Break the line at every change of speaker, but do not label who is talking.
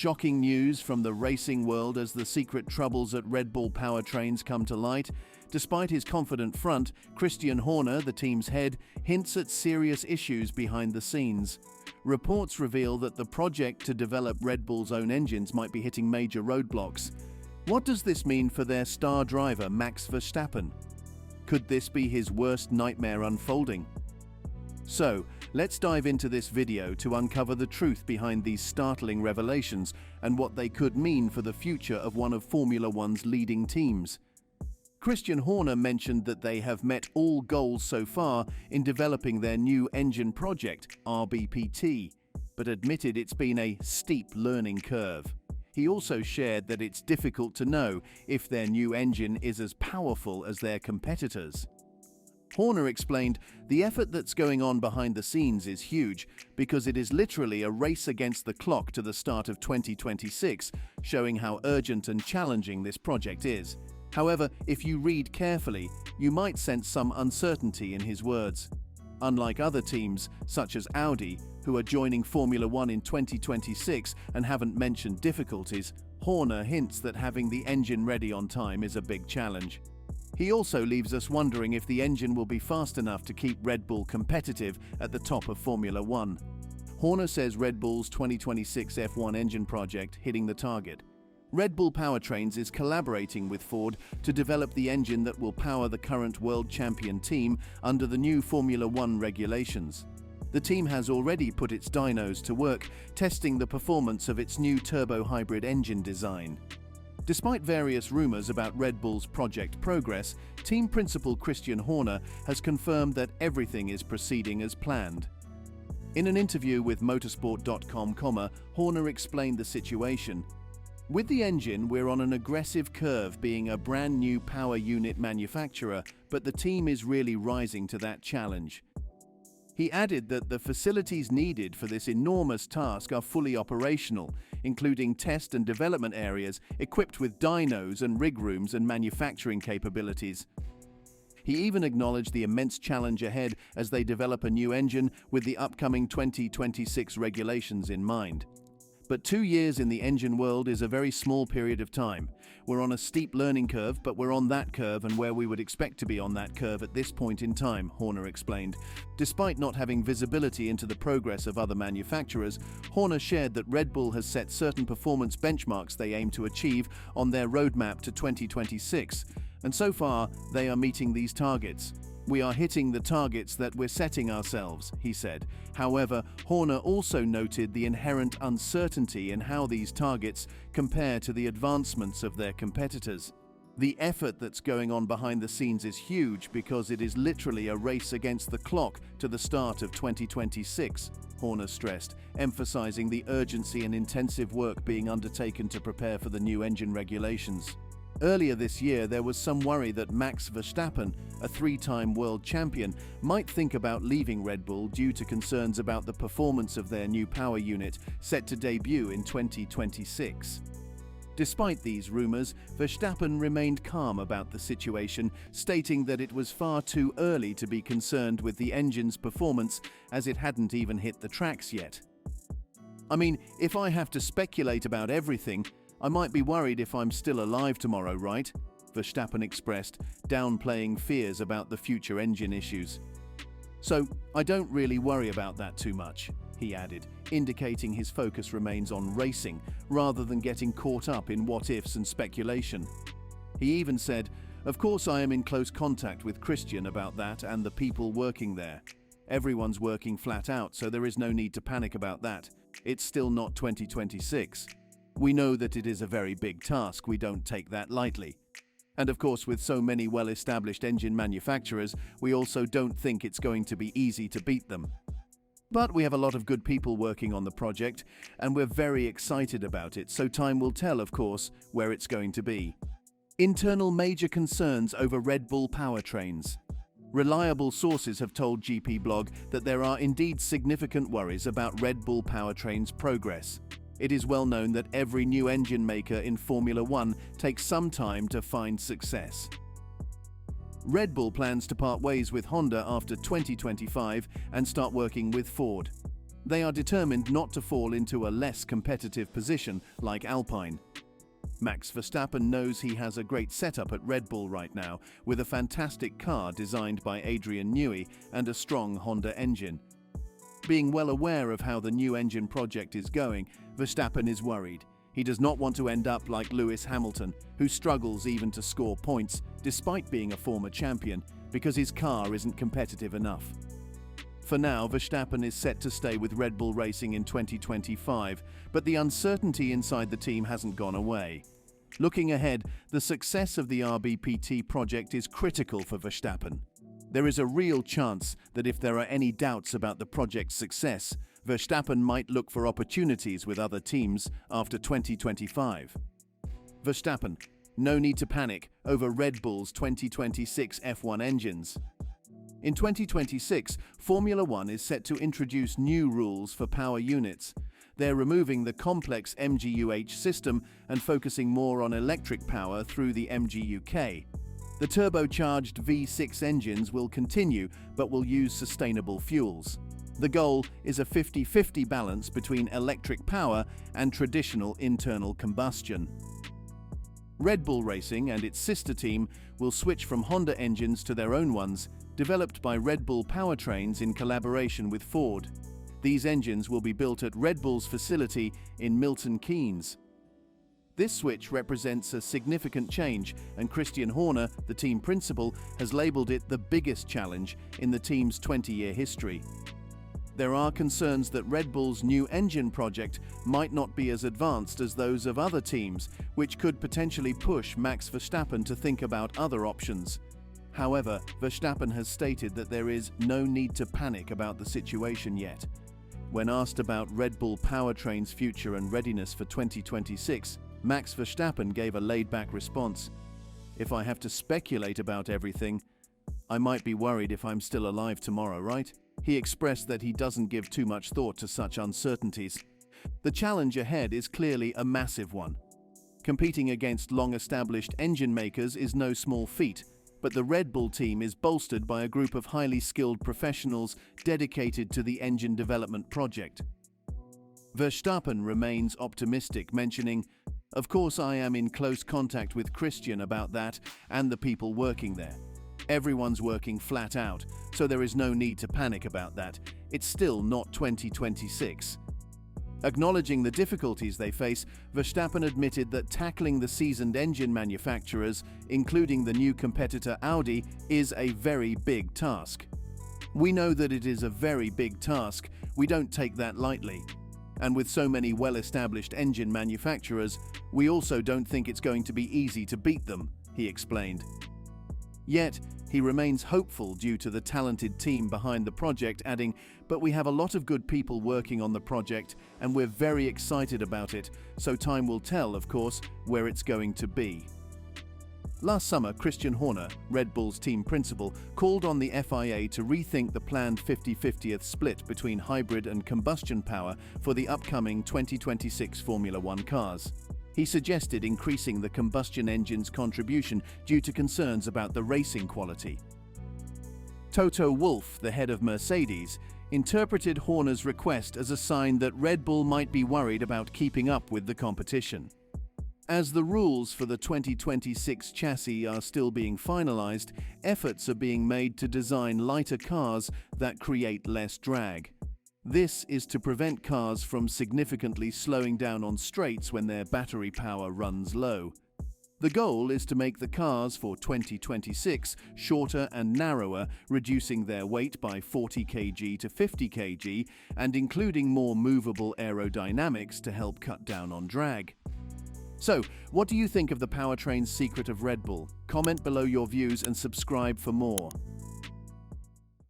shocking news from the racing world as the secret troubles at Red Bull Powertrains come to light. Despite his confident front, Christian Horner, the team's head, hints at serious issues behind the scenes. Reports reveal that the project to develop Red Bull's own engines might be hitting major roadblocks. What does this mean for their star driver, Max Verstappen? Could this be his worst nightmare unfolding? So, let's dive into this video to uncover the truth behind these startling revelations and what they could mean for the future of one of Formula One's leading teams. Christian Horner mentioned that they have met all goals so far in developing their new engine project, RBPT, but admitted it's been a steep learning curve. He also shared that it's difficult to know if their new engine is as powerful as their competitors. Horner explained, "The effort that's going on behind the scenes is huge because it is literally a race against the clock to the start of 2026, showing how urgent and challenging this project is." However, if you read carefully, you might sense some uncertainty in his words. Unlike other teams, such as Audi, who are joining Formula One in 2026 and haven't mentioned difficulties, Horner hints that having the engine ready on time is a big challenge. He also leaves us wondering if the engine will be fast enough to keep Red Bull competitive at the top of Formula One. Horner says Red Bull's 2026 F1 engine project hitting the target. Red Bull Powertrains is collaborating with Ford to develop the engine that will power the current world champion team under the new Formula One regulations. The team has already put its dynos to work, testing the performance of its new turbo hybrid engine design. Despite various rumors about Red Bull's project progress, team principal Christian Horner has confirmed that everything is proceeding as planned. In an interview with motorsport.com, Horner explained the situation. "With the engine, we're on an aggressive curve being a brand new power unit manufacturer, but the team is really rising to that challenge." He added that the facilities needed for this enormous task are fully operational, including test and development areas equipped with dynos and rig rooms and manufacturing capabilities. He even acknowledged the immense challenge ahead as they develop a new engine with the upcoming 2026 regulations in mind. But 2 years in the engine world is a very small period of time. We're on a steep learning curve, but we're on that curve and where we would expect to be on that curve at this point in time, Horner explained. Despite not having visibility into the progress of other manufacturers, Horner shared that Red Bull has set certain performance benchmarks they aim to achieve on their roadmap to 2026, and so far they are meeting these targets. "We are hitting the targets that we're setting ourselves," he said. However, Horner also noted the inherent uncertainty in how these targets compare to the advancements of their competitors. "The effort that's going on behind the scenes is huge because it is literally a race against the clock to the start of 2026, Horner stressed, emphasizing the urgency and intensive work being undertaken to prepare for the new engine regulations. Earlier this year, there was some worry that Max Verstappen, a 3-time world champion, might think about leaving Red Bull due to concerns about the performance of their new power unit set to debut in 2026. Despite these rumors, Verstappen remained calm about the situation, stating that it was far too early to be concerned with the engine's performance as it hadn't even hit the tracks yet. "I mean, if I have to speculate about everything, I might be worried if I'm still alive tomorrow, right?" Verstappen expressed, downplaying fears about the future engine issues. "So, I don't really worry about that too much," he added, indicating his focus remains on racing rather than getting caught up in what-ifs and speculation. He even said, "Of course I am in close contact with Christian about that and the people working there. Everyone's working flat out, so there is no need to panic about that. It's still not 2026. We know that it is a very big task, we don't take that lightly. And of course, with so many well-established engine manufacturers, we also don't think it's going to be easy to beat them. But we have a lot of good people working on the project, and we're very excited about it, so time will tell, of course, where it's going to be." Internal major concerns over Red Bull Powertrains. Reliable sources have told GP Blog that there are indeed significant worries about Red Bull Powertrains' progress. It is well known that every new engine maker in Formula One takes some time to find success. Red Bull plans to part ways with Honda after 2025 and start working with Ford. They are determined not to fall into a less competitive position like Alpine. Max Verstappen knows he has a great setup at Red Bull right now, with a fantastic car designed by Adrian Newey and a strong Honda engine. Being well aware of how the new engine project is going, Verstappen is worried. He does not want to end up like Lewis Hamilton, who struggles even to score points despite being a former champion, because his car isn't competitive enough. For now, Verstappen is set to stay with Red Bull Racing in 2025, but the uncertainty inside the team hasn't gone away. Looking ahead, the success of the RBPT project is critical for Verstappen. There is a real chance that if there are any doubts about the project's success, Verstappen might look for opportunities with other teams after 2025. Verstappen, no need to panic over Red Bull's 2026 F1 engines. In 2026, Formula One is set to introduce new rules for power units. They're removing the complex MGUH system and focusing more on electric power through the MGUK. The turbocharged V6 engines will continue, but will use sustainable fuels. The goal is a 50-50 balance between electric power and traditional internal combustion. Red Bull Racing and its sister team will switch from Honda engines to their own ones, developed by Red Bull Powertrains in collaboration with Ford. These engines will be built at Red Bull's facility in Milton Keynes. This switch represents a significant change, and Christian Horner, the team principal, has labeled it the biggest challenge in the team's 20-year history. There are concerns that Red Bull's new engine project might not be as advanced as those of other teams, which could potentially push Max Verstappen to think about other options. However, Verstappen has stated that there is no need to panic about the situation yet. When asked about Red Bull Powertrains' future and readiness for 2026, Max Verstappen gave a laid-back response. "If I have to speculate about everything, I might be worried if I'm still alive tomorrow, right?" He expressed that he doesn't give too much thought to such uncertainties. The challenge ahead is clearly a massive one. Competing against long-established engine makers is no small feat, but the Red Bull team is bolstered by a group of highly skilled professionals dedicated to the engine development project. Verstappen remains optimistic, mentioning, "Of course, I am in close contact with Christian about that and the people working there. Everyone's working flat out, so there is no need to panic about that. It's still not 2026. Acknowledging the difficulties they face, Verstappen admitted that tackling the seasoned engine manufacturers, including the new competitor Audi, is a very big task. "We know that it is a very big task. We don't take that lightly. And with so many well-established engine manufacturers, we also don't think it's going to be easy to beat them," he explained. Yet, he remains hopeful due to the talented team behind the project, adding, "But we have a lot of good people working on the project, and we're very excited about it, so time will tell, of course, where it's going to be." Last summer, Christian Horner, Red Bull's team principal, called on the FIA to rethink the planned 50-50th split between hybrid and combustion power for the upcoming 2026 Formula One cars. He suggested increasing the combustion engine's contribution due to concerns about the racing quality. Toto Wolff, the head of Mercedes, interpreted Horner's request as a sign that Red Bull might be worried about keeping up with the competition. As the rules for the 2026 chassis are still being finalized, efforts are being made to design lighter cars that create less drag. This is to prevent cars from significantly slowing down on straights when their battery power runs low. The goal is to make the cars for 2026 shorter and narrower, reducing their weight by 40 kg to 50 kg and including more movable aerodynamics to help cut down on drag. So, what do you think of the powertrain's secret of Red Bull? Comment below your views and subscribe for more.